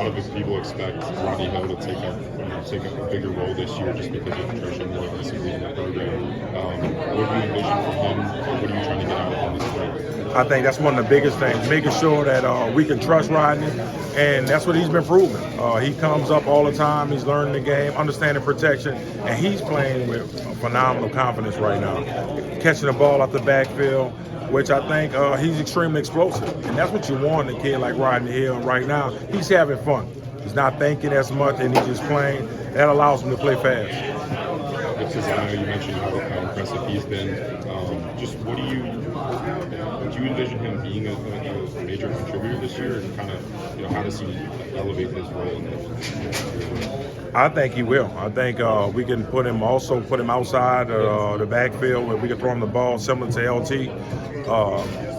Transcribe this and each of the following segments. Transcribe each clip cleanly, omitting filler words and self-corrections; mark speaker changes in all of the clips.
Speaker 1: lot of people expect Rodney Hill to take a bigger role this year just because of attrition and he's leading the program. What do you envision for him? What are you trying to get out of him this spring?
Speaker 2: I think that's one of the biggest things, making sure that we can trust Rodney, and that's what he's been proving. He comes up all the time, he's learning the game, understanding protection, and he's playing with phenomenal confidence right now. Catching the ball out the backfield, which I think he's extremely explosive. And that's what you want in a kid like Rodney Hill right now. He's having fun. He's not thinking as much, and he's just playing. That allows him to play fast.
Speaker 1: I know you mentioned how impressive he's been. Just what do you envision him being a major contributor this year, and kind of how does he elevate his role in this?
Speaker 2: I think he will. I think we can put him outside the backfield where we can throw him the ball similar to LT.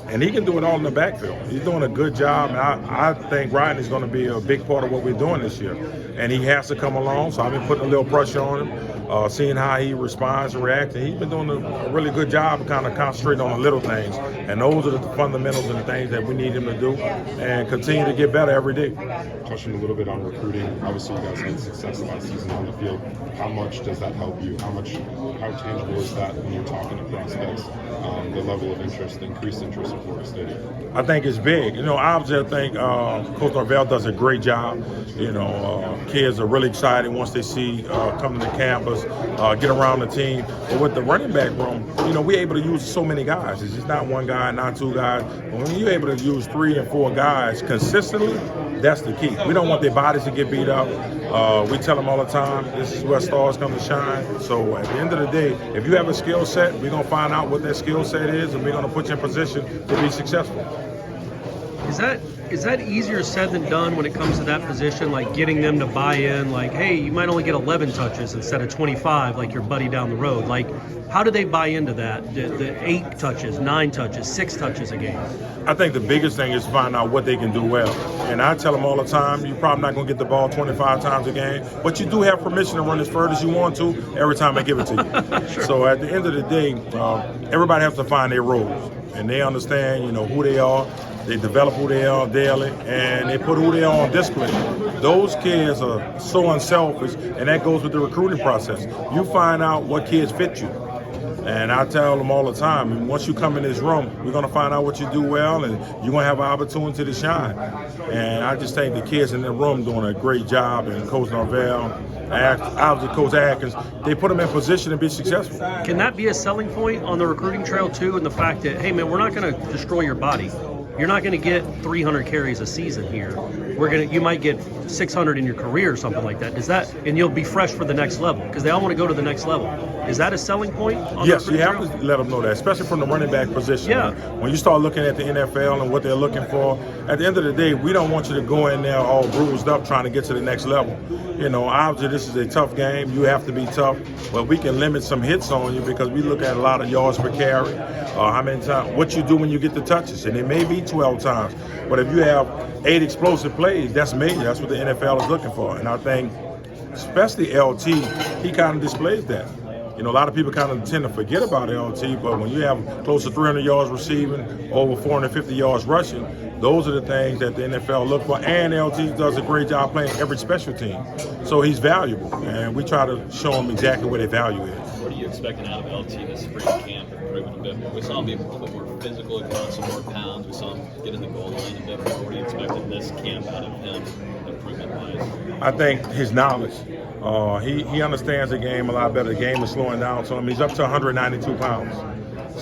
Speaker 2: And he can do it all in the backfield. He's doing a good job, and I think Rodney's going to be a big part of what we're doing this year. And he has to come along, so I've been putting a little pressure on him, seeing how he responds and reacts. And he's been doing a really good job of kind of concentrating on the little things. And those are the fundamentals and the things that we need him to do and continue to get better every day.
Speaker 1: Touching a little bit on recruiting, obviously you guys had success last season on the field. How much does that help you? How tangible is that when you're talking to prospects? The level of interest, the increased interest in Florida State?
Speaker 2: I think it's big. Obviously, I think Coach Norvell does a great job. Kids are really excited once they see coming to campus, get around the team. But with the running back room, we're able to use so many guys. It's just not one guy, not two guys. But when you're able to use 3 and 4 guys consistently, that's the key. We don't want their bodies to get beat up. We tell them all the time, this is where stars come to shine. So at the end of the day, if you have a skill set, we're going to find out what that skill set is, and we're going to put you in position to be successful.
Speaker 3: Is that easier said than done when it comes to that position, like getting them to buy in, like, hey, you might only get 11 touches instead of 25 like your buddy down the road? Like, how do they buy into that? The 8 touches, 9 touches, 6 touches a game?
Speaker 2: I think the biggest thing is to find out what they can do well. And I tell them all the time, you're probably not going to get the ball 25 times a game, but you do have permission to run as far as you want to every time I give it to you. Sure. So at the end of the day, everybody has to find their roles, and they understand, who they are. They develop who they are daily, and they put who they are on display. Those kids are so unselfish, and that goes with the recruiting process. You find out what kids fit you. And I tell them all the time, once you come in this room, we're going to find out what you do well, and you're going to have an opportunity to shine. And I just think the kids in the room doing a great job, and Coach Norvell, obviously Coach Atkins, they put them in position to be successful.
Speaker 3: Can that be a selling point on the recruiting trail, too, and the fact that, hey, man, we're not going to destroy your body. You're not going to get 300 carries a season here. You might get 600 in your career or something like that. And you'll be fresh for the next level because they all want to go to the next level. Is that a selling point?
Speaker 2: Yes, you have to let them know that, especially from the running back position.
Speaker 3: Yeah.
Speaker 2: When you start looking at the NFL and what they're looking for, at the end of the day, we don't want you to go in there all bruised up trying to get to the next level. Obviously this is a tough game. You have to be tough, but we can limit some hits on you because we look at a lot of yards per carry, how many times, what you do when you get the touches, and it may be 12 times. But if you have 8 explosive plays, that's major. That's what the NFL is looking for. And I think, especially LT, he kind of displays that. A lot of people kind of tend to forget about LT, but when you have close to 300 yards receiving, over 450 yards rushing, those are the things that the NFL look for. And LT does a great job playing every special team. So he's valuable, and we try to show him exactly where their value is.
Speaker 4: What are you expecting out of LT this spring camp? Improving a bit more. We saw him be a little bit more physical, put on some more pounds. We saw him get in the goal line a bit more. What are you expecting this camp out of him, improvement-wise?
Speaker 2: I think his knowledge. He understands the game a lot better. The game is slowing down to him. He's up to 192 pounds.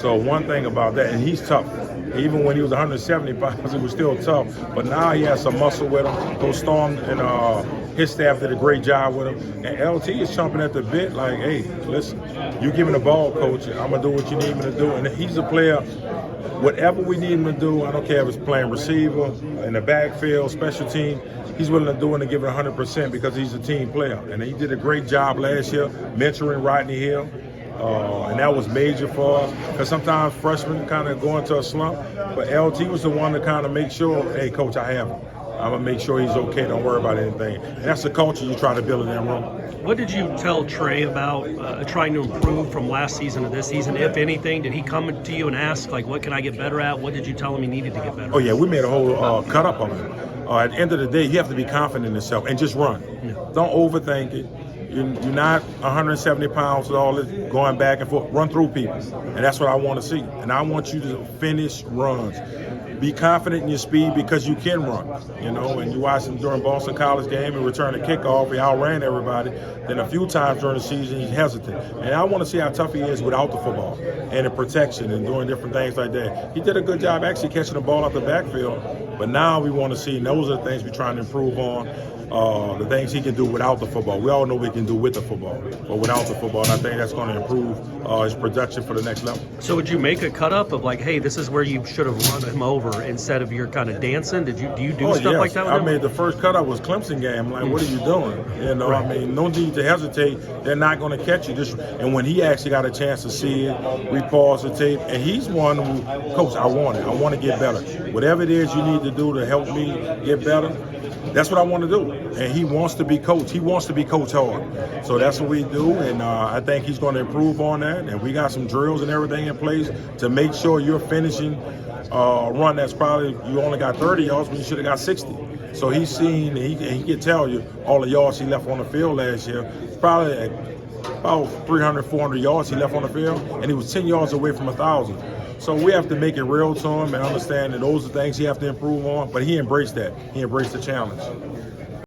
Speaker 2: So one thing about that, and he's tough. Even when he was 170 pounds, he was still tough. But now he has some muscle with him. Coach Storm and his staff did a great job with him. And LT is chomping at the bit like, hey, listen, you give me the ball, coach, I'm going to do what you need me to do. And he's a player, whatever we need him to do, I don't care if it's playing receiver, in the backfield, special team, he's willing to do it and give it 100% because he's a team player. And he did a great job last year mentoring Rodney Hill. And that was major for us because sometimes freshmen kind of go into a slump. But LT was the one to kind of make sure, hey, coach, I have him. I'm going to make sure he's okay. Don't worry about anything. And that's the culture you try to build in that room.
Speaker 3: What did you tell Trey about trying to improve from last season to this season, if anything? Did he come to you and ask, like, what can I get better at? What did you tell him he needed to get better at?
Speaker 2: Oh, yeah, we made a whole cut-up on him. At the end of the day, you have to be confident in yourself and just run.
Speaker 3: Yeah.
Speaker 2: Don't overthink it. You're not 170 pounds with all this going back and forth. Run through people, and that's what I want to see. And I want you to finish runs. Be confident in your speed because you can run, and you watch him during Boston College game and return a kickoff, he outran everybody. Then a few times during the season, he's hesitant. And I want to see how tough he is without the football and in protection and doing different things like that. He did a good job actually catching the ball out the backfield, but now we want to see, and those are the things we're trying to improve on, the things he can do without the football. We all know we can do with the football, but without the football, and I think that's going to improve his production for the next level.
Speaker 3: So would you make a cut up of like, hey, this is where you should have run him over instead of your kind of dancing? Do you do stuff like that with
Speaker 2: I
Speaker 3: him?
Speaker 2: made the first cut up was Clemson game. I'm like, what are you doing?
Speaker 3: Right.
Speaker 2: I mean, no need to hesitate. They're not going to catch you. And when he actually got a chance to see it, we paused the tape, and he's one who, Coach, I want to get better. Whatever it is you need to do to help me get better, that's what I want to do. And he wants to be coached. He wants to be coached hard. So that's what we do, and I think he's going to improve on that. And we got some drills and everything in place to make sure you're finishing a run that's probably, you only got 30 yards when you should have got 60. So he's seen, and he can tell you all the yards he left on the field last year. Probably about 300, 400 yards he left on the field, and he was 10 yards away from 1,000. So we have to make it real to him and understand that those are things he have to improve on. But he embraced that. He embraced the challenge.